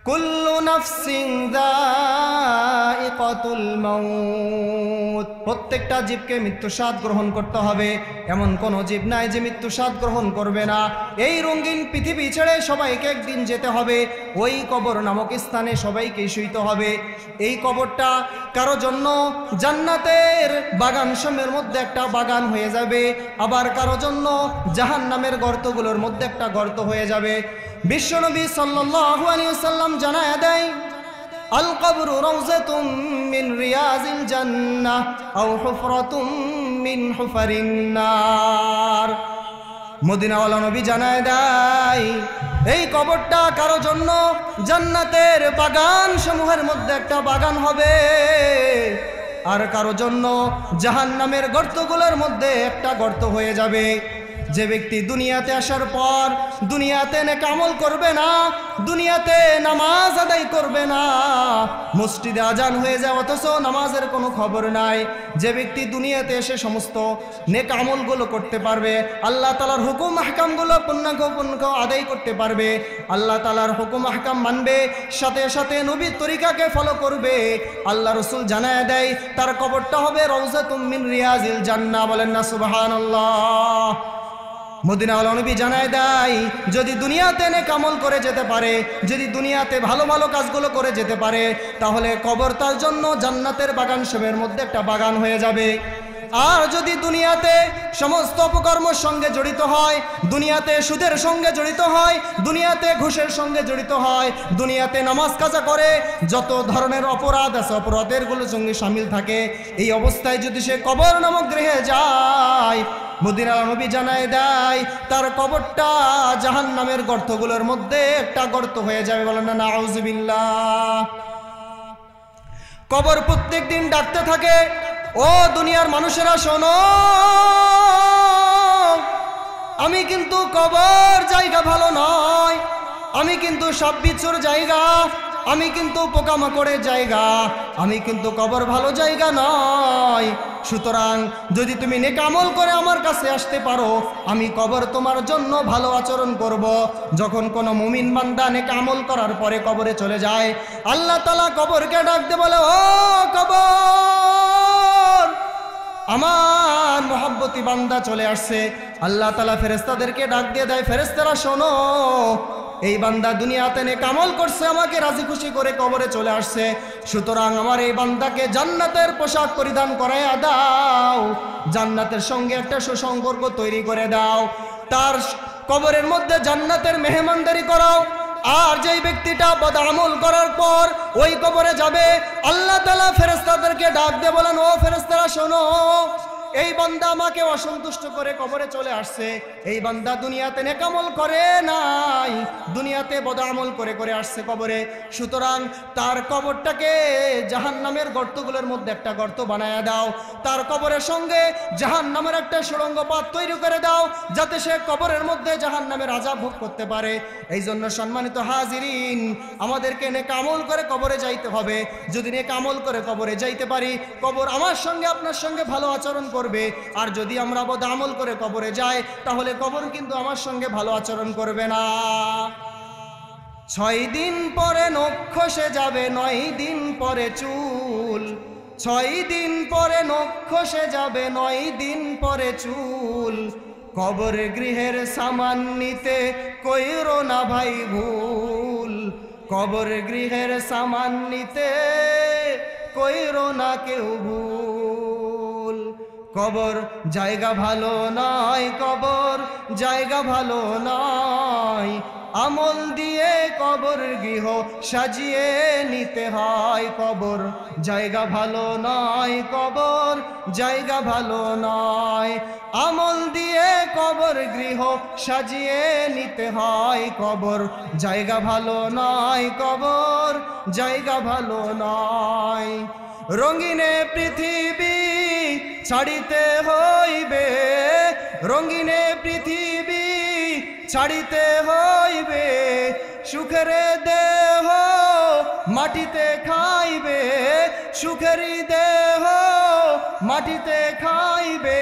কুল্লু নাফসিন যায়িকাতুল মাউত, প্রত্যেকটা জীবকে মৃত্যু স্বাদ গ্রহণ করতে হবে। এমন কোনো জীব নাই যে মৃত্যু স্বাদ গ্রহণ করবে না। এই রঙিন পৃথিবী ছেড়ে সবাইকে একদিন যেতে হবে। ওই কবর নামক স্থানে সবাইকে শুইতে হবে। এই কবরটা কারো জন্য জান্নাতের বাগান সমূহের মধ্যে একটা বাগান হয়ে যাবে, আবার কারো জন্য জাহান্নামের গর্তগুলোর মধ্যে একটা গর্ত হয়ে যাবে। বিশ্বনবী সাল্লাল্লাহু আলাইহি ওয়াসাল্লাম জানায়া দেয়, আল কবরু রাউযাতুম মিন রিয়াজিল জান্নাহ আও হুফরাতুম মিন হুফারিন নার। মদিনাওয়ালা নবী জানায় দেয়, এই কবরটা কারো জন্য জান্নাতের বাগান সমূহের মধ্যে একটা বাগান হবে, আর কারো জন্য জাহান্নামের গর্তগুলোর মধ্যে একটা গর্ত হয়ে যাবে। যে ব্যক্তি দুনিয়াতে আসার পর দুনিয়াতে নেক আমল করবে না, দুনিয়াতে নামাজ আদায় করবে না, মসজিদে আজান হয়ে যায় অথচ নামাজের কোনো খবর নাই, যে ব্যক্তি দুনিয়াতে এসে সমস্ত নেক আমলগুলো করতে পারবে, আল্লাহ তাআলার হুকুম আহকামগুলো পূর্ণাঙ্গ আদায় করতে পারবে, আল্লাহ তাআলার হুকুম আহকাম মানবে, সাথে সাথে নবীর তরিকাকে ফলো করবে, আল্লাহ রাসূল জানায় দেয় তার কবরটা হবে রাউযাতুম মিন রিয়াজিল জান্নাহ। বলেন না সুবহানাল্লাহ। মদিনাওয়ালা নবী জানায় দেয়, যদি দুনিয়াতে নেক আমল করে যেতে পারে, যদি দুনিয়াতে ভালো ভালো কাজগুলো করে যেতে পারে, তাহলে কবর তার জন্য জান্নাতের বাগান সমূহের মধ্যে একটা বাগান হয়ে যাবে। আর যদি দুনিয়াতে সমস্ত অপকর্মের সঙ্গে জড়িত হয়, দুনিয়াতে সুদের সঙ্গে জড়িত হয়, দুনিয়াতে ঘুষের সঙ্গে জড়িত হয়, দুনিয়াতে নামাজ কাজা করে, যত ধরনের অপরাধ আছে অপরাধেরগুলোর সঙ্গে শামিল থাকে, এই অবস্থায় যদি সে কবর নামক গৃহে যায়, মদিনার নবী জানায় দেয় তার কবরটা জাহান্নামের গর্তগুলোর মধ্যে একটা গর্ত হয়ে যাবে। বলেন না নাউজুবিল্লাহ। কবর প্রত্যেক দিন ডাকতে থাকে, ও দুনিয়ার মানুষেরা শোনো, আমি কিন্তু কবর জায়গা ভালো নয়, আমি কিন্তু সব বিচ্ছুর জায়গা, আমি কিন্তু পোকামাকড়ের জায়গা, আমি কিন্তু কবর ভালো জায়গা নয়। সুতরাং যদি তুমি নেক আমল করে আমার কাছে আসতে পারো, আমি কবর তোমার জন্য ভালো আচরণ করব। যখন কোনো মুমিন বান্দা নেক আমল করার পরে কবরে চলে যায়, আল্লাহ তাআলা কবরকে ডাক দিয়ে বলে, ও কবর, আমার মহব্বতী বান্দা চলে আসছে। আল্লাহ তাআলা ফেরেশতাদেরকে ডাক দিয়ে দেয়, ফেরেশতারা শোনো, এই বান্দা দুনিয়াতে নেক আমল করছে, আমাকে রাজি খুশি করে কবরে চলে আসছে, সুতরাং আমার এই বান্দাকে জান্নাতের পোশাক পরিধান করাইয়া দাও, জান্নাতের সঙ্গে একটা সুসম্পর্ক তৈরি করে দাও, তার কবরের মধ্যে জান্নাতের মেহমানদারি করাও। আর যেই ব্যক্তিটা বদআমল করার পর ওই কবরে যাবে, আল্লাহ তাআলা ফেরেশতাদেরকে ডাক দিয়ে বলেন, ও ফেরেশতারা শোনো, এই বান্দা আমাকে অসন্তুষ্ট করে কবরে চলে আসছে, এই বান্দা দুনিয়াতে নেক আমল করে নাই, দুনিয়াতে বদআমল করে করে আসছে কবরে, সুতরাং তার কবরটাকে জাহান্নামের গর্তগুলোর মধ্যে একটা গর্ত বানায়া দাও, তার কবরের সঙ্গে জাহান্নামের একটা সুড়ঙ্গ পথ তৈরি করে দাও, যাতে সে কবরের মধ্যে জাহান্নামের আযাব ভোগ করতে পারে। এই জন্য সম্মানিত হাজিরিন, আমাদেরকে নেক আমল করে কবরে যাইতে হবে। যদি নেক আমল করে কবরে যাইতে পারি, কবর আমার সঙ্গে আপনার সঙ্গে ভালো আচরণ করবে। আর যদি আমরা বদআমল করে কবরে যাই, তাহলে কবর কিন্তু আমার সঙ্গে ভালো আচরণ করবে না। 6 দিন পরে নখ খসে যাবে, 9 দিন পরে চুল, 6 দিন পরে নখ খসে যাবে, 9 দিন পরে চুল, কবর গৃহের সামান নিতে কইরো না ভাই ভুল, কবর গৃহের সামান নিতে কইরো না কেউ ভুল। কবর জায়গা ভালো নয়, কবর জায়গা ভালো নয়, আমল দিয়ে কবর গৃহ সাজিয়ে নিতে হয়, কবর জায়গা ভালো নয়, কবর জায়গা ভালো নয়, আমল দিয়ে কবর গৃহ সাজিয়ে নিতে হয়, কবর জায়গা ভালো নয়, কবর জায়গা ভালো নয়। রঙিনে পৃথিবী ছাড়িতে হইবে, রঙিনে পৃথিবী ছাড়িতে হইবে, সুখের দেহ মাটিতে খাইবে, সুখেরি দেহ মাটিতে খাইবে,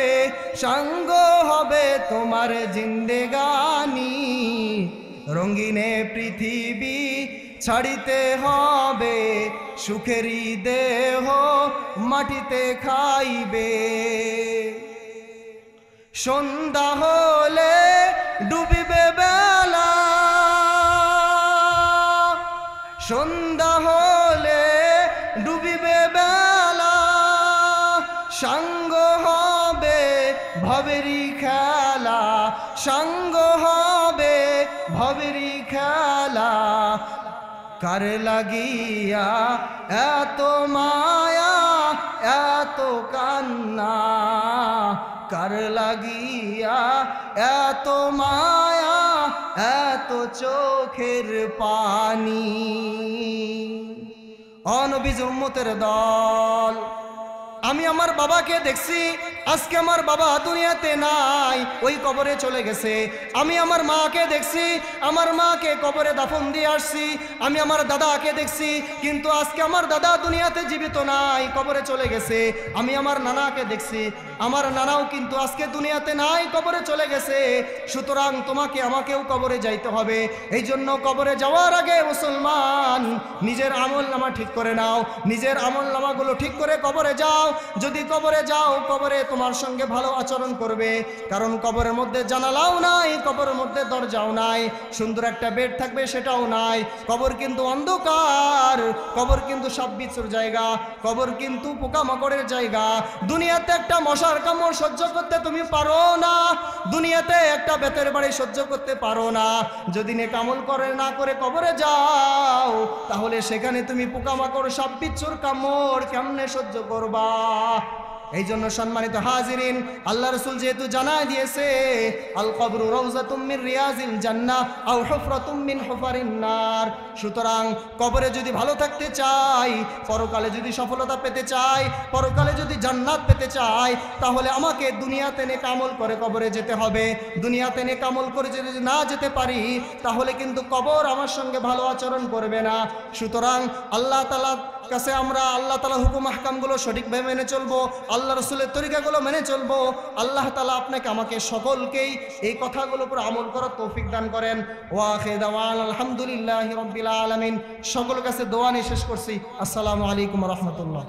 সঙ্গ হবে তোমার জিন্দেগানি। রঙিনে পৃথিবী ছাড়িতে হবে সুখেরই দেহ মাটিতে খাইবে সন্ধ্যা হলে ডুবিবে বেলা সন্ধ্যা হলে ডুবিবে বেলা সাঙ্গ হবে ভবেরই খেলা সাঙ্গ হবে ভবেরই খেলা কার লাগিয়া এত মায়া এত কান্না কার লাগিয়া এত মায়া এত চোখের পানি অনবীজ উম্মতের দল আমি আমার বাবাকে দেখছি আজকে আমার বাবা দুনিয়াতে নাই ওই কবরে চলে গেছে আমি আমার মাকে দেখছি আমার মাকে কবরে দাফন দিয়ে আসছি আমি আমার দাদাকে দেখছি কিন্তু আজকে আমার দাদা দুনিয়াতে জীবিত নাই কবরে চলে গেছে আমি আমার নানাকে দেখছি আমার নানাও কিন্তু আজকে দুনিয়াতে নাই কবরে চলে গেছে সুতরাং তোমাকে আমাকেও কবরে যাইতে হবে এই জন্য কবরে যাওয়ার আগে মুসলমান নিজের আমলনামা ঠিক করে নাও নিজের আমলনামাগুলো ঠিক করে কবরে যাও যদি কবরে যাও কবরে তোমার সঙ্গে ভালো আচরণ করবে কারণ কবরের মধ্যে জানালাও নাই কবরের মধ্যে দরজাও নাই সুন্দর একটা বেড থাকবে সেটাও নাই কবর কিন্তু অন্ধকার কবর কিন্তু সাপ বিচ্ছুর জায়গা কবর কিন্তু পোকামাকড়ের জায়গা দুনিয়াতে একটা মশার কামড় সহ্য করতে তুমি পারো না দুনিয়াতে একটা বেতের বাড়ি সহ্য করতে পারো না যদি নেক আমল করে না করে কবরে যাও তাহলে সেখানে তুমি পোকামাকড় সাপ বিচ্ছুর কামড় কেমনে সহ্য করবা এই জন্য সম্মানিত হাজিরিন আল্লাহ রাসূল যেহেতু জানায় দিয়েছে আল কবরু রাউযাতুম মিন রিয়াজিল জান্নাহ আও হুফরাতুম মিন হুফারিন নার সুতরাং কবরে যদি ভালো থাকতে চাই পরকালে যদি সফলতা পেতে চাই পরকালে যদি জান্নাত পেতে চাই তাহলে আমাকে দুনিয়াতে নেক আমল করে কবরে যেতে হবে দুনিয়াতে নেক আমল করে যদি না যেতে পারি তাহলে কিন্তু কবর আমার সঙ্গে ভালো আচরণ করবে না সুতরাং আল্লাহ তাআলা কাছে আমরা আল্লাহ তাআলা হুকুম আহকামগুলো সঠিকভাবে মেনে চলবো আল্লাহ রাসূলের তরিকাগুলো মেনে চলবো আল্লাহ তাআলা আপনাকে আমাকে সকলকেই এই কথাগুলোর উপর আমল করার তৌফিক দান করেন ওয়া আখিরু দাওয়ানা আলহামদুলিল্লাহি রাব্বিল আলামিন সকলের কাছে দোয়া নিয়ে শেষ করছি আসসালামু আলাইকুম ওয়া রাহমাতুল্লাহ।